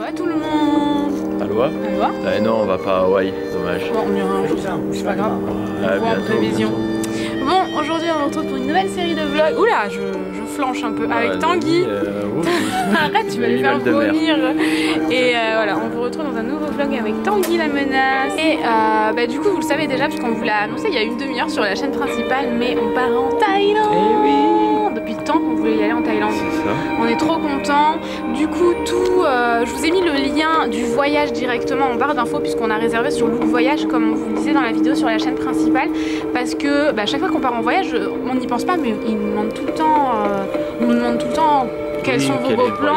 Aloha tout le monde. Aloha. Aloha. Ah non, on va pas à Hawaï, dommage. Bon, on ira un jour, c'est pas grave. On voit en prévision. Bon, aujourd'hui on se retrouve pour une nouvelle série de vlogs. Oula, je flanche un peu avec Tanguy. Arrête, tu vas lui faire vomir. Et voilà, on vous retrouve dans un nouveau vlog avec Tanguy la menace. Et du coup, vous le savez déjà, puisqu'on vous l'a annoncé il y a une demi-heure sur la chaîne principale, mais on part en Thaïlande. Eh oui. Depuis le temps qu'on voulait y aller en Thaïlande. On est trop contents. Du coup, je vous ai mis le lien du voyage directement en barre d'infos puisqu'on a réservé sur Look Voyage, comme on vous le disait dans la vidéo sur la chaîne principale, parce que chaque fois qu'on part en voyage, on n'y pense pas, mais ils nous demandent tout le temps, quels sont vos beaux plans,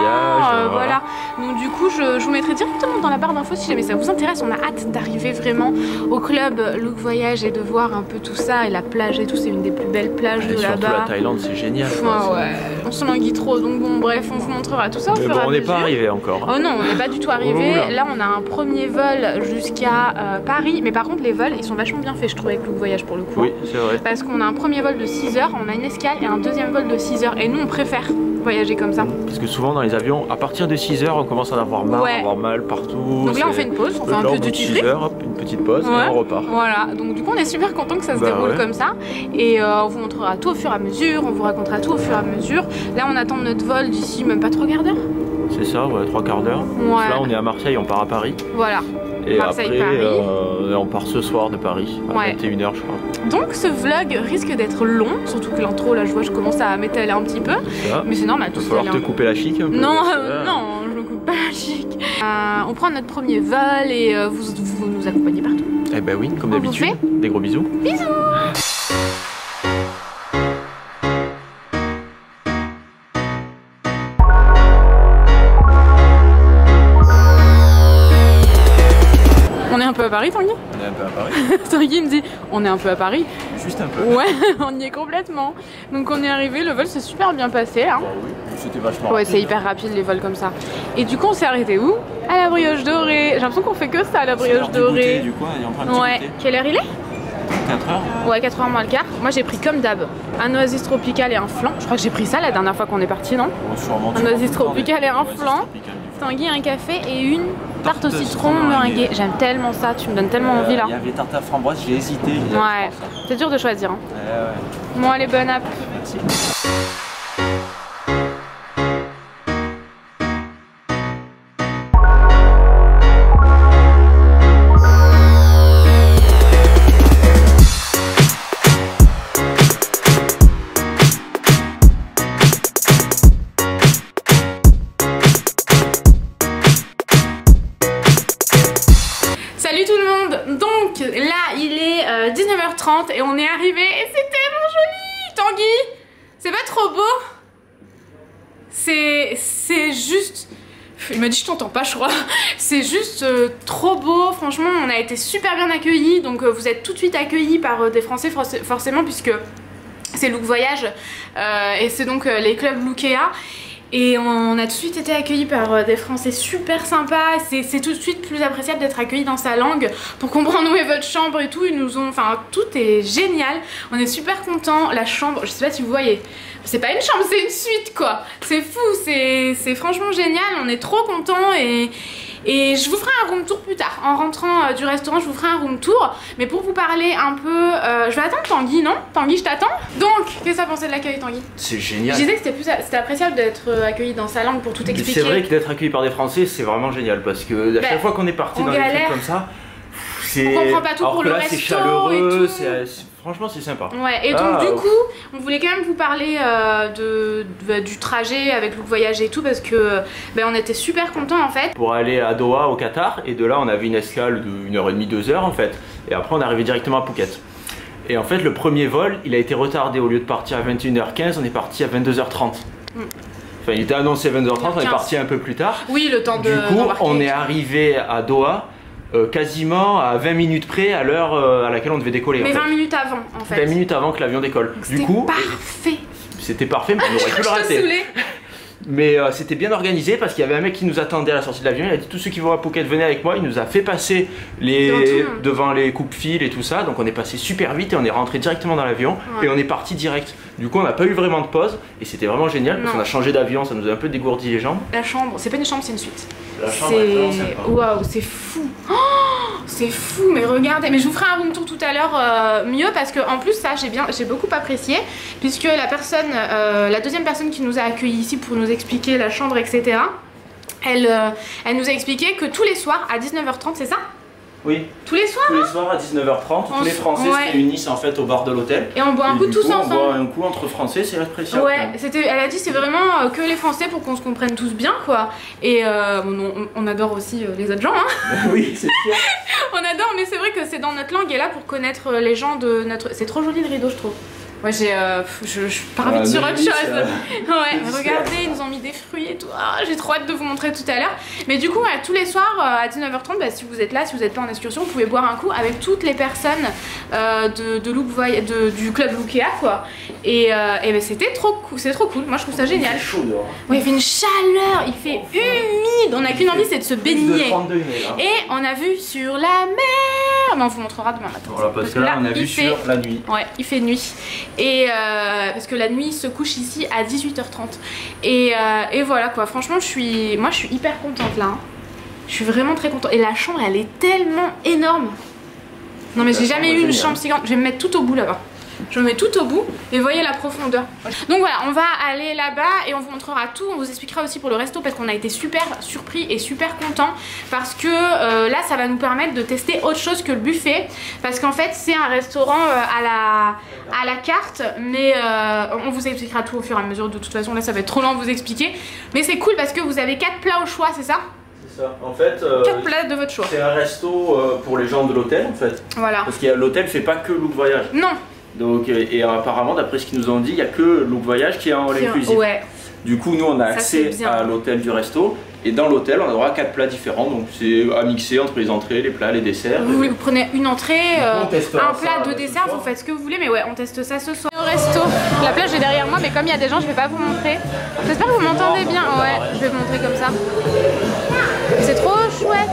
voilà. Donc du coup, je vous mettrai directement dans la barre d'infos si jamais ça vous intéresse. On a hâte d'arriver vraiment au club Look Voyage et de voir un peu tout ça, et la plage et tout, c'est une des plus belles plages de là-bas. Surtout la Thaïlande, c'est génial. Ouais, on se languit trop, donc bon, bref, on vous montrera tout ça au fur et à mesure. On n'est pas arrivé encore. Oh non, on n'est pas du tout arrivé. Là, on a un premier vol jusqu'à Paris, mais par contre, les vols, ils sont vachement bien faits, je trouve, avec Look Voyage pour le coup. Oui, c'est vrai. Parce qu'on a un premier vol de 6 h, on a une escale et un deuxième vol de 6 h, et nous, on préfère voyager comme ça. Parce que souvent dans les avions, à partir de 6 h, on commence à en avoir marre, avoir mal partout. Donc là on fait une pause, on fait un peu de duty free. 6 h, une petite pause et on repart. Voilà, donc du coup on est super content que ça se déroule comme ça. Et on vous montrera tout au fur et à mesure, on vous racontera tout au fur et à mesure. Là on attend notre vol d'ici même pas 3 quarts d'heure. C'est ça, ouais, 3 quarts d'heure. Là on est à Marseille, on part à Paris. Voilà. Et Marseille, après, Paris. On part ce soir de Paris, à 21 h je crois. Donc ce vlog risque d'être long, surtout que l'intro, là je vois, je commence à m'étaler un petit peu. Mais c'est normal. Il va falloir te couper la chic un peu. Non, non, je me coupe pas la chic. On prend notre premier vol et vous nous accompagnez partout. Eh ben oui, comme d'habitude. Des gros bisous. Bisous. On est un peu à Paris, Tanguy? On est un peu à Paris. Tanguy me dit, on est un peu à Paris. Juste un peu. Ouais, on y est complètement. Donc on est arrivé, le vol s'est super bien passé là. Oui, c'était vachement rapide. C'est hyper rapide les vols comme ça. Et du coup on s'est arrêté où? À la brioche dorée. J'ai l'impression qu'on fait que ça à la brioche dorée. Du coup, on est en train de goûter. Quelle heure il est? 4 h. Ouais, 4 h moins le quart. Moi j'ai pris comme d'hab un oasis tropical et un flan. Je crois que j'ai pris ça la dernière fois qu'on est parti, non? Un oasis tropical et un flan. Tanguy, un café et une tarte au citron meringuée. J'aime tellement ça, tu me donnes tellement envie là. Il y avait tarte à framboise, j'ai hésité. Ouais, c'est dur de choisir. Hein. Ouais. Bon, allez, bonne app. Merci. Salut tout le monde. Donc là il est 19 h 30 et on est arrivé et c'est tellement joli. Tanguy, c'est pas trop beau? C'est juste... Il m'a dit je t'entends pas je crois. C'est juste trop beau, franchement on a été super bien accueillis. Donc vous êtes tout de suite accueillis par des Français forcément, puisque c'est Look Voyage et c'est donc les clubs Lookea. Et on a tout de suite été accueillis par des Français super sympas. C'est tout de suite plus appréciable d'être accueilli dans sa langue pour comprendre où est votre chambre et tout. Ils nous ont... Enfin, tout est génial. On est super contents. La chambre, je sais pas si vous voyez, c'est pas une chambre, c'est une suite quoi. C'est fou, c'est franchement génial. On est trop contents et je vous ferai un room tour plus tard. En rentrant du restaurant, je vous ferai un room tour. Mais pour vous parler un peu... je vais attendre Tanguy, non? Tanguy, je t'attends. Donc, qu'est-ce que t'as pensé de l'accueil, Tanguy? C'est génial. Je disais que c'était appréciable d'être accueilli dans sa langue pour tout expliquer. C'est vrai que d'être accueilli par des Français, c'est vraiment génial. Parce que à chaque fois qu'on est parti dans des trucs comme ça, on comprend pas tout pour le resto. C'est chaleureux, franchement c'est sympa. Ouais, et donc du coup, on voulait quand même vous parler du trajet avec Look Voyage et tout, parce que on était super contents en fait. Pour aller à Doha au Qatar, et de là on avait une escale de 1h30, 2 h en fait. Et après on est arrivé directement à Phuket. Et en fait le premier vol, il a été retardé. Au lieu de partir à 21 h 15, on est parti à 22 h 30. Enfin il était annoncé à 22 h 30, on est parti un peu plus tard. Oui, le temps de... Du coup on est arrivé à Doha quasiment à 20 minutes près à l'heure à laquelle on devait décoller. Mais 20 minutes avant en fait. 20 minutes avant que l'avion décolle. Du coup, parfait. C'était parfait, mais on aurait pu le rater. Mais c'était bien organisé parce qu'il y avait un mec qui nous attendait à la sortie de l'avion. Il a dit tous ceux qui vont à Phuket venez avec moi. Il nous a fait passer devant les coupe-fils et tout ça. Donc on est passé super vite et on est rentré directement dans l'avion et on est parti direct. Du coup on n'a pas eu vraiment de pause et c'était vraiment génial parce qu'on a changé d'avion, ça nous a un peu dégourdi les jambes. La chambre, c'est pas une chambre, c'est une suite. La chambre est vraiment sympa. Waouh, c'est fou. Oh, c'est fou, mais regardez. Mais je vous ferai un room tour tout à l'heure mieux parce que en plus ça j'ai beaucoup apprécié puisque la deuxième personne qui nous a accueillis ici pour nous expliquer la chambre, etc. Elle nous a expliqué que tous les soirs à 19h30, c'est ça? Oui. Tous les soirs? Tous les soirs à 19h30, tous les Français se réunissent en fait au bar de l'hôtel. Et on boit un coup tous ensemble. On boit un coup entre Français, c'est l'appréciation. Ouais, elle a dit c'est vraiment que les Français pour qu'on se comprenne tous bien quoi. Et on adore aussi les autres gens hein. Oui, c'est sûr. On adore, mais c'est vrai que c'est dans notre langue et là pour connaître les gens de notre... C'est trop joli le rideau je trouve. Ouais, je pars vite sur autre chose. Ouais, mais regardez, ils nous ont mis des fruits et tout. Ah, j'ai trop hâte de vous montrer tout à l'heure. Mais du coup, tous les soirs à 19h30, bah, si vous êtes là, si vous n'êtes pas en excursion, vous pouvez boire un coup avec toutes les personnes du club Lookea quoi. Et bah, c'était trop cool, c'est trop cool. Moi, je trouve ça génial. Il fait chaud dehors. Ouais, il fait une chaleur, il fait humide. On n'a qu'une envie, c'est de se baigner. Et on a vu sur la mer. Mais on vous montrera demain matin. Voilà, parce que là, on a vu sur la nuit. Ouais, il fait nuit. Et parce que la nuit se couche ici à 18h30 et voilà quoi, franchement moi je suis hyper contente là hein. Je suis vraiment très contente et la chambre elle est tellement énorme. Non mais j'ai jamais eu une chambre si grande. Je vais me mettre tout au bout là-bas. Je me mets tout au bout et voyez la profondeur. Donc voilà, on va aller là-bas et on vous montrera tout. On vous expliquera aussi pour le resto parce qu'on a été super surpris et super contents parce que là ça va nous permettre de tester autre chose que le buffet parce qu'en fait c'est un restaurant à la carte mais on vous expliquera tout au fur et à mesure. De toute façon là ça va être trop long de vous expliquer mais c'est cool parce que vous avez 4 plats au choix, c'est ça? En fait, 4 plats de votre choix. C'est un resto pour les gens de l'hôtel en fait. Voilà. Parce que l'hôtel fait pas que Look Voyage. Non. Donc, et apparemment, d'après ce qu'ils nous ont dit, il n'y a que Look Voyage qui est en all-inclusive. Ouais. Du coup, nous on a accès à l'hôtel du resto. Et dans l'hôtel, on aura 4 plats différents. Donc c'est à mixer entre les entrées, les plats, les desserts. Vous prenez une entrée, un plat, 2 desserts, vous faites ce que vous voulez. Mais ouais, on teste ça ce soir. Au resto, la plage est derrière moi, mais comme il y a des gens, je vais pas vous montrer. J'espère que vous m'entendez bien. Ouais, je vais vous montrer comme ça. C'est trop chouette.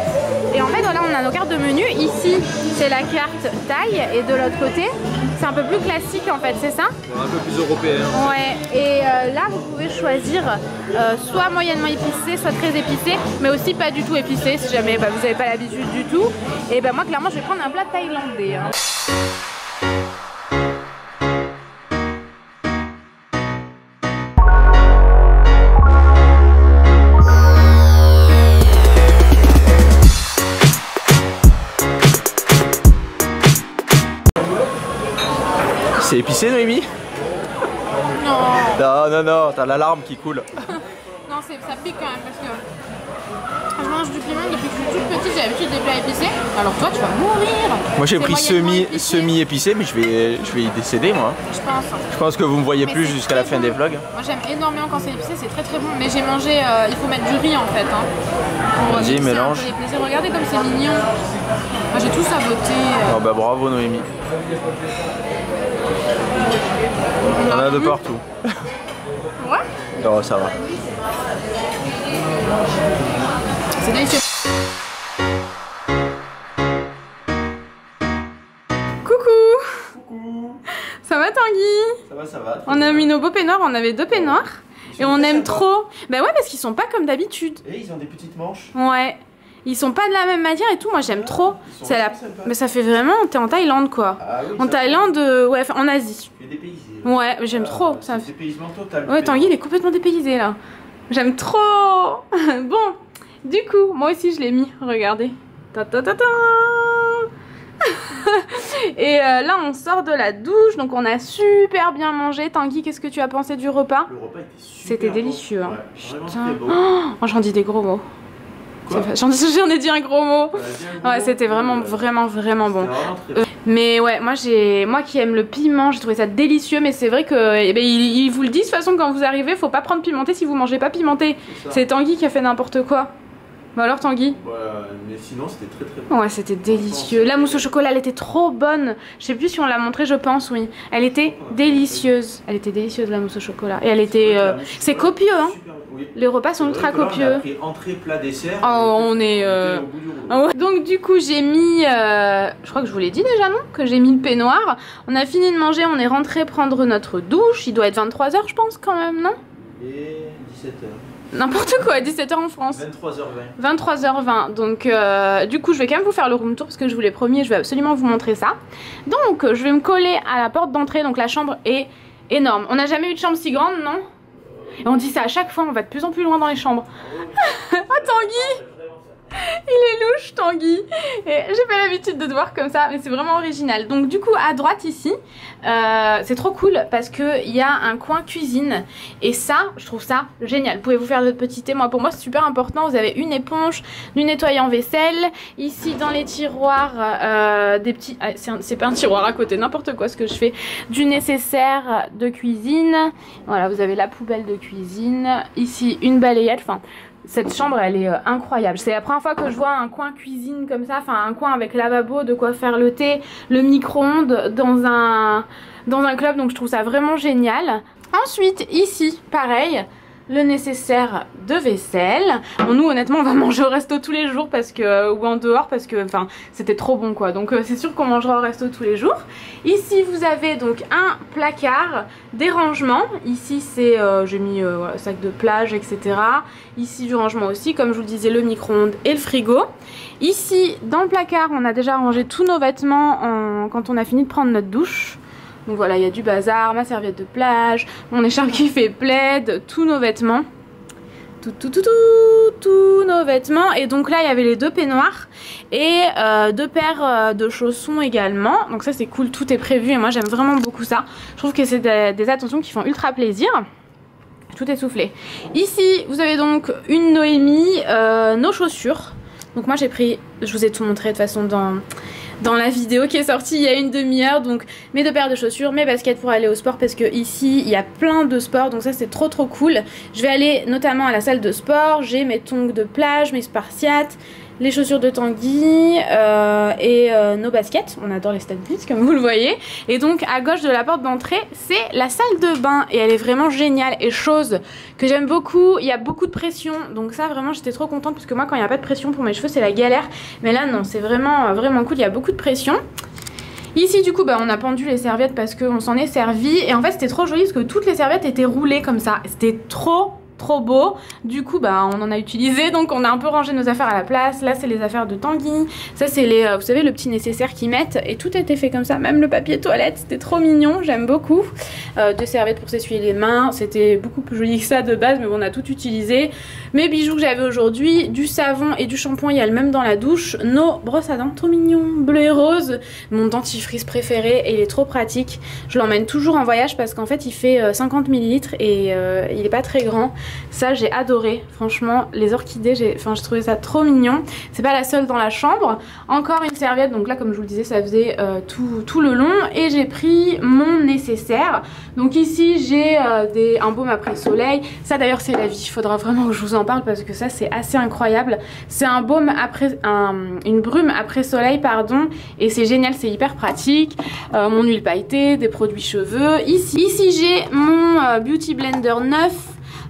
Et en fait, voilà, on a nos cartes de menu. Ici, c'est la carte taille. Et de l'autre côté, c'est un peu plus classique en fait, c'est ça? Un peu plus européen. Ouais, et là, vous pouvez choisir soit moyennement épicé, soit très épicé, mais aussi pas du tout épicé si jamais vous n'avez pas l'habitude du tout. Et ben moi, clairement, je vais prendre un plat thaïlandais. Hein. C'est épicé, Noémie? Non. Non, non, non, t'as l'alarme qui coule. Non, ça pique quand même parce que je mange du piment depuis que je suis toute petite, j'ai l'habitude des plats épicés. Alors toi, tu vas mourir. Moi, j'ai pris semi épicé, mais je vais y décéder, moi. Je pense. Je pense que vous me voyez plus jusqu'à la fin des vlogs. Moi, j'aime énormément quand c'est épicé, c'est très très bon. Mais j'ai mangé, il faut mettre du riz en fait. Hein. Vas-y, mélange. Regardez comme c'est mignon. Moi, j'ai tout saboté. Oh bah bravo, Noémie. On en a de partout. Ouais. Non, ça va. C'est délicieux. Coucou. Ça va Tanguy? Ça va. On a mis nos beaux peignoirs, on avait 2 peignoirs. Et on aime trop. Bah ouais, parce qu'ils sont pas comme d'habitude. Et ils ont des petites manches. Ouais. Ils sont pas de la même matière et tout, moi j'aime trop. Mais ça fait vraiment, t'es en Thaïlande quoi. Ah, oui, en Thaïlande, ouais, en Asie. Tu es dépaysé. Ouais, j'aime trop. C'est un dépaysement total. Ouais, Tanguy il est complètement dépaysé là. J'aime trop. Bon, du coup, moi aussi je l'ai mis, regardez. Ta ta ta ta. Et là on sort de la douche, donc on a super bien mangé. Tanguy, qu'est-ce que tu as pensé du repas? Le repas était super C'était délicieux. Hein. Ouais, putain. Beau. Oh, j'en dis des gros mots. J'en ai dit un gros mot. Ouais, c'était vraiment bon. Mais ouais, moi qui aime le piment, j'ai trouvé ça délicieux. Mais c'est vrai que ils vous le disent de toute façon quand vous arrivez, faut pas prendre pimenté si vous mangez pas pimenté. C'est Tanguy qui a fait n'importe quoi. Bah alors Tanguy? Ouais, mais sinon c'était très bon. Ouais, c'était délicieux. La mousse au chocolat, elle était trop bonne. Je sais plus si on l'a montré, je pense, oui. Elle était délicieuse. Elle était délicieuse la mousse au chocolat. Et elle était... c'est copieux, hein. Oui. Les repas sont ultra copieux. On a pris entrée, plat, dessert. Oh, on est... Donc du coup, j'ai mis... je crois que je vous l'ai dit déjà, non? Que j'ai mis le peignoir. On a fini de manger, on est rentré prendre notre douche. Il doit être 23 h, je pense, quand même, non? Et 17 h. n'importe quoi, 17 h en France. 23h20. 23h20, donc du coup je vais quand même vous faire le room tour parce que je vous l'ai promis et je vais absolument vous montrer ça. Donc je vais me coller à la porte d'entrée, donc la chambre est énorme. On n'a jamais eu de chambre si grande, non? Et on dit ça à chaque fois, on va de plus en plus loin dans les chambres. Oh Tanguy! Il est louche Tanguy. Et j'ai pas l'habitude de te voir comme ça, mais c'est vraiment original. Donc du coup à droite ici, c'est trop cool parce qu'il y a un coin cuisine. Et ça, je trouve ça génial. Vous pouvez vous faire votre petit thé. Moi, pour moi c'est super important. Vous avez une éponge, du nettoyant vaisselle. Ici dans les tiroirs, des petits... Ah, c'est pas un tiroir à côté, n'importe quoi ce que je fais. Du nécessaire de cuisine. Voilà, vous avez la poubelle de cuisine. Ici une balayette, enfin... Cette chambre elle est incroyable. C'est la première fois que je vois un coin cuisine comme ça, enfin un coin avec lavabo, de quoi faire le thé, le micro-ondes dans un club, donc je trouve ça vraiment génial. Ensuite ici pareil, le nécessaire de vaisselle. Bon, nous honnêtement on va manger au resto tous les jours parce que, ou en dehors parce que enfin c'était trop bon quoi, donc c'est sûr qu'on mangera au resto tous les jours. Ici vous avez donc un placard, des rangements. Ici c'est j'ai mis voilà, sac de plage etc. Ici du rangement aussi, comme je vous le disais, le micro-ondes et le frigo. Ici dans le placard on a déjà rangé tous nos vêtements quand on a fini de prendre notre douche. Donc voilà, il y a du bazar, ma serviette de plage, mon écharpe qui fait plaid, tous nos vêtements. Tous nos vêtements. Et donc là, il y avait les deux peignoirs et deux paires de chaussons également. Donc ça, c'est cool, tout est prévu et moi, j'aime vraiment beaucoup ça. Je trouve que c'est des attentions qui font ultra plaisir. Tout est soufflé. Ici, vous avez donc une Noémie, nos chaussures. Donc moi, j'ai pris, je vous ai tout montré de toute façon dans la vidéo qui est sortie il y a une demi-heure. Donc mes deux paires de chaussures, mes baskets pour aller au sport parce que ici il y a plein de sports, donc ça c'est trop cool. Je vais aller notamment à la salle de sport, j'ai mes tongs de plage, mes spartiates, les chaussures de Tanguy et nos baskets. On adore les Stan Smith comme vous le voyez. Et donc à gauche de la porte d'entrée c'est la salle de bain et elle est vraiment géniale. Et chose que j'aime beaucoup, il y a beaucoup de pression, donc ça vraiment j'étais trop contente parce que moi quand il n'y a pas de pression pour mes cheveux c'est la galère, mais là non, c'est vraiment cool, il y a beaucoup de pression. Ici du coup bah, on a pendu les serviettes parce qu'on s'en est servi et en fait c'était trop joli parce que toutes les serviettes étaient roulées comme ça, c'était trop beau. Du coup bah on en a utilisé, donc on a un peu rangé nos affaires à la place. Là c'est les affaires de Tanguy, ça c'est les vous savez le petit nécessaire qu'ils mettent, et tout était fait comme ça, même le papier toilette, c'était trop mignon, j'aime beaucoup. Deux serviettes pour s'essuyer les mains, c'était beaucoup plus joli que ça de base, mais bon, on a tout utilisé. Mes bijoux que j'avais aujourd'hui, du savon et du shampoing, il y a le même dans la douche. Nos brosses à dents trop mignons, bleu et rose, mon dentifrice préféré et il est trop pratique. Je l'emmène toujours en voyage parce qu'en fait il fait 50 ml et il est pas très grand. Ça j'ai adoré, franchement les orchidées, j'ai trouvé ça trop mignon. C'est pas la seule dans la chambre. Encore une serviette, donc là comme je vous le disais ça faisait tout le long. Et j'ai pris mon nécessaire. Donc ici j'ai un baume après soleil. Ça d'ailleurs c'est la vie, il faudra vraiment que je vous en parle parce que ça c'est assez incroyable. C'est un baume après, une brume après soleil pardon, et c'est génial, c'est hyper pratique. Mon huile pailletée, des produits cheveux. Ici j'ai mon Beauty Blender 9.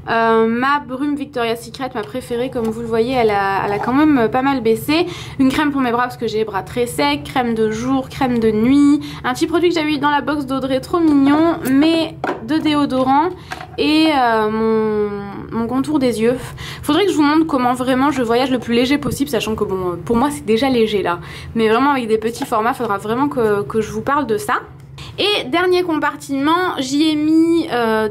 Ma brume Victoria's Secret, ma préférée, comme vous le voyez, elle a quand même pas mal baissé. Une crème pour mes bras parce que j'ai les bras très secs, crème de jour, crème de nuit, un petit produit que j'avais eu dans la box d'Audrey trop mignon, mais de déodorant et mon contour des yeux. Faudrait que je vous montre comment vraiment je voyage le plus léger possible, sachant que bon pour moi c'est déjà léger là, mais vraiment avec des petits formats, faudra vraiment que je vous parle de ça. Et dernier compartiment, j'y ai mis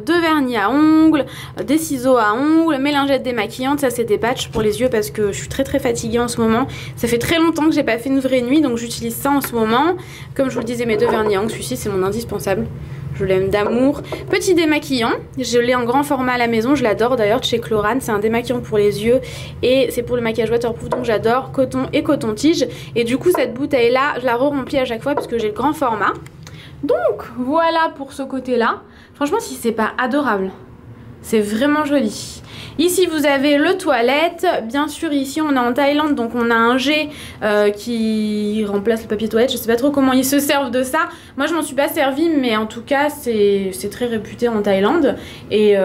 deux vernis à ongles, des ciseaux à ongles, mes lingettes démaquillantes, ça c'est des patchs pour les yeux parce que je suis très fatiguée en ce moment. Ça fait très longtemps que j'ai pas fait une vraie nuit, donc j'utilise ça en ce moment. Comme je vous le disais, mes deux vernis à ongles, celui-ci c'est mon indispensable. Je l'aime d'amour. Petit démaquillant, je l'ai en grand format à la maison, je l'adore d'ailleurs de chez Chlorane, c'est un démaquillant pour les yeux et c'est pour le maquillage waterproof, donc j'adore, coton et coton-tige. Et du coup cette bouteille là, je la re-remplis à chaque fois parce que j'ai le grand format. Donc voilà pour ce côté là, franchement si c'est pas adorable, c'est vraiment joli. Ici vous avez le toilette, bien sûr ici on est en Thaïlande donc on a un jet qui remplace le papier toilette, je sais pas trop comment ils se servent de ça. Moi je m'en suis pas servi mais en tout cas c'est très réputé en Thaïlande et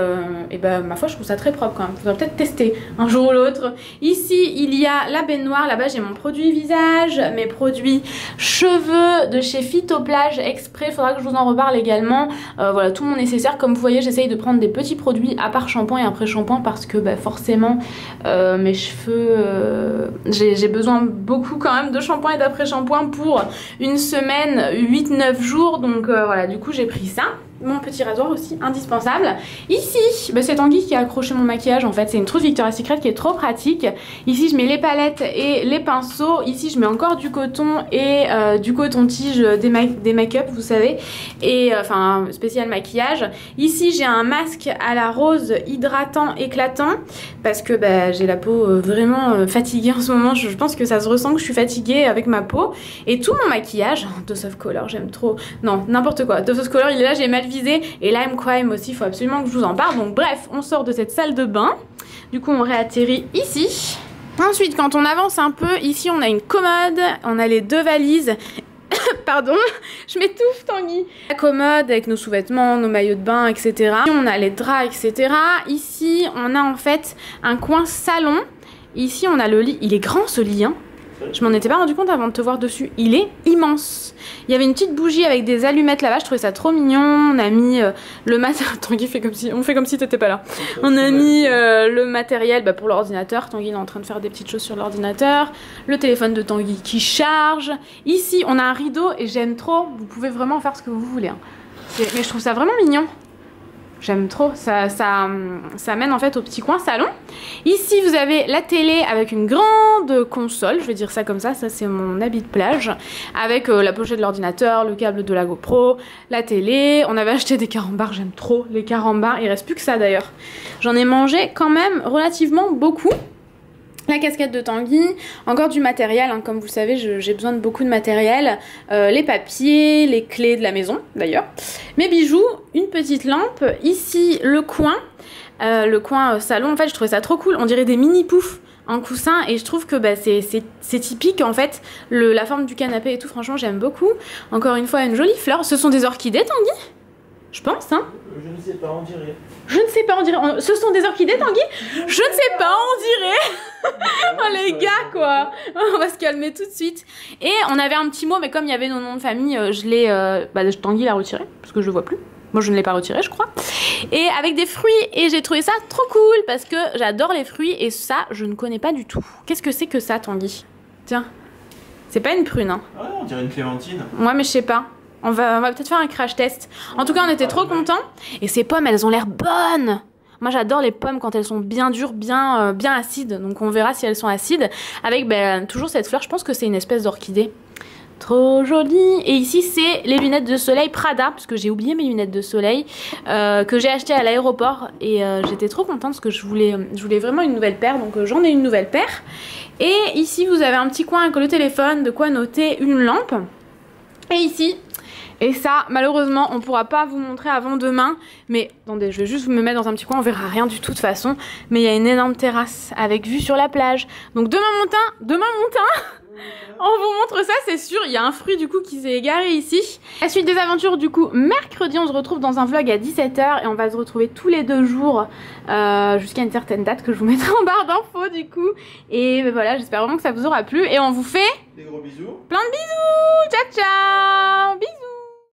bah ma foi je trouve ça très propre quand même, faudrait peut-être tester un jour ou l'autre. Ici il y a la baignoire, là-bas j'ai mon produit visage, mes produits cheveux de chez Phytoplage exprès, faudra que je vous en reparle également. Voilà tout mon nécessaire, comme vous voyez j'essaye de prendre des petits produits produits à part shampoing et après shampoing parce que bah, forcément mes cheveux, j'ai besoin beaucoup quand même de shampoing et d'après shampoing pour une semaine, 8-9 jours. Donc voilà, du coup j'ai pris ça. Mon petit rasoir aussi, indispensable. Ici, bah, c'est Tanguy qui a accroché mon maquillage en fait. C'est une trousse Victoria's Secret qui est trop pratique. Ici, je mets les palettes et les pinceaux. Ici, je mets encore du coton et du coton-tige des make-up, vous savez. Et enfin, spécial maquillage. Ici, j'ai un masque à la rose hydratant, éclatant. Parce que bah, j'ai la peau vraiment fatiguée en ce moment. Je pense que ça se ressent que je suis fatiguée avec ma peau. Et tout mon maquillage, Dose of Color, j'aime trop. Non, n'importe quoi. Dose of Color, il est là, j'ai mal visé. Et Lime Crime aussi, il faut absolument que je vous en parle. Donc bref, on sort de cette salle de bain. Du coup, on réatterrit ici. Ensuite, quand on avance un peu, ici, on a une commode. On a les 2 valises. Pardon, je m'étouffe, Tanguy. La commode avec nos sous-vêtements, nos maillots de bain, etc. On a les draps, etc. Ici, on a en fait un coin salon. Ici, on a le lit. Il est grand, ce lit, hein. Je m'en étais pas rendu compte avant de te voir dessus. Il est immense. Il y avait une petite bougie avec des allumettes là-bas. Je trouvais ça trop mignon. On a mis le matériel. Tanguy fait comme si... On fait comme si t'étais pas là. On a mis le matériel pour l'ordinateur. Tanguy est en train de faire des petites choses sur l'ordinateur. Le téléphone de Tanguy qui charge. Ici, on a un rideau et j'aime trop. Vous pouvez vraiment faire ce que vous voulez. Hein. Mais je trouve ça vraiment mignon. J'aime trop, ça mène en fait au petit coin salon. Ici vous avez la télé avec une grande console, je vais dire ça comme ça c'est mon habit de plage. Avec la pochette de l'ordinateur, le câble de la GoPro, la télé. On avait acheté des carambars, j'aime trop les carambars, il reste plus que ça d'ailleurs. J'en ai mangé quand même relativement beaucoup. La casquette de Tanguy, encore du matériel, hein, comme vous le savez j'ai besoin de beaucoup de matériel, les papiers, les clés de la maison d'ailleurs, mes bijoux, une petite lampe, ici le coin salon, en fait je trouvais ça trop cool, on dirait des mini poufs en coussin et je trouve que bah, c'est typique en fait, la forme du canapé et tout, franchement j'aime beaucoup. Encore une fois une jolie fleur, ce sont des orchidées Tanguy ? Je pense, hein. Je ne sais pas, on dirait. Je ne sais pas, on dirait. Ce sont des orchidées, Tanguy? Je ne sais pas, on dirait. Oh les gars, quoi. On va se calmer tout de suite. Et on avait un petit mot, mais comme il y avait nos noms de famille, je l'ai. Tanguy l'a retiré, parce que je le vois plus. Moi, je ne l'ai pas retiré, je crois. Et avec des fruits, et j'ai trouvé ça trop cool, parce que j'adore les fruits, et ça, je ne connais pas du tout. Qu'est-ce que c'est que ça, Tanguy? Tiens. C'est pas une prune, hein. Ah, on dirait une clémentine. Ouais, mais je sais pas. On va peut-être faire un crash test. En tout cas, on était trop contents. Et ces pommes, elles ont l'air bonnes. Moi, j'adore les pommes quand elles sont bien dures, bien acides. Donc, on verra si elles sont acides. Avec toujours cette fleur. Je pense que c'est une espèce d'orchidée. Trop jolie. Et ici, c'est les lunettes de soleil Prada. Parce que j'ai oublié mes lunettes de soleil. Que j'ai achetées à l'aéroport. Et j'étais trop contente parce que je voulais vraiment une nouvelle paire. Donc, j'en ai une nouvelle paire. Et ici, vous avez un petit coin avec le téléphone. De quoi noter une lampe. Et ici... Et ça, malheureusement, on pourra pas vous montrer avant demain. Mais attendez, je vais juste vous me mettre dans un petit coin, on verra rien du tout de toute façon. Mais il y a une énorme terrasse avec vue sur la plage. Donc demain matin, on vous montre ça, c'est sûr. Il y a un fruit du coup qui s'est égaré ici. La suite des aventures du coup, mercredi, on se retrouve dans un vlog à 17 h. Et on va se retrouver tous les 2 jours jusqu'à une certaine date que je vous mettrai en barre d'infos du coup. Et voilà, j'espère vraiment que ça vous aura plu. Et on vous fait des gros bisous. Plein de bisous. Ciao, ciao. Bisous.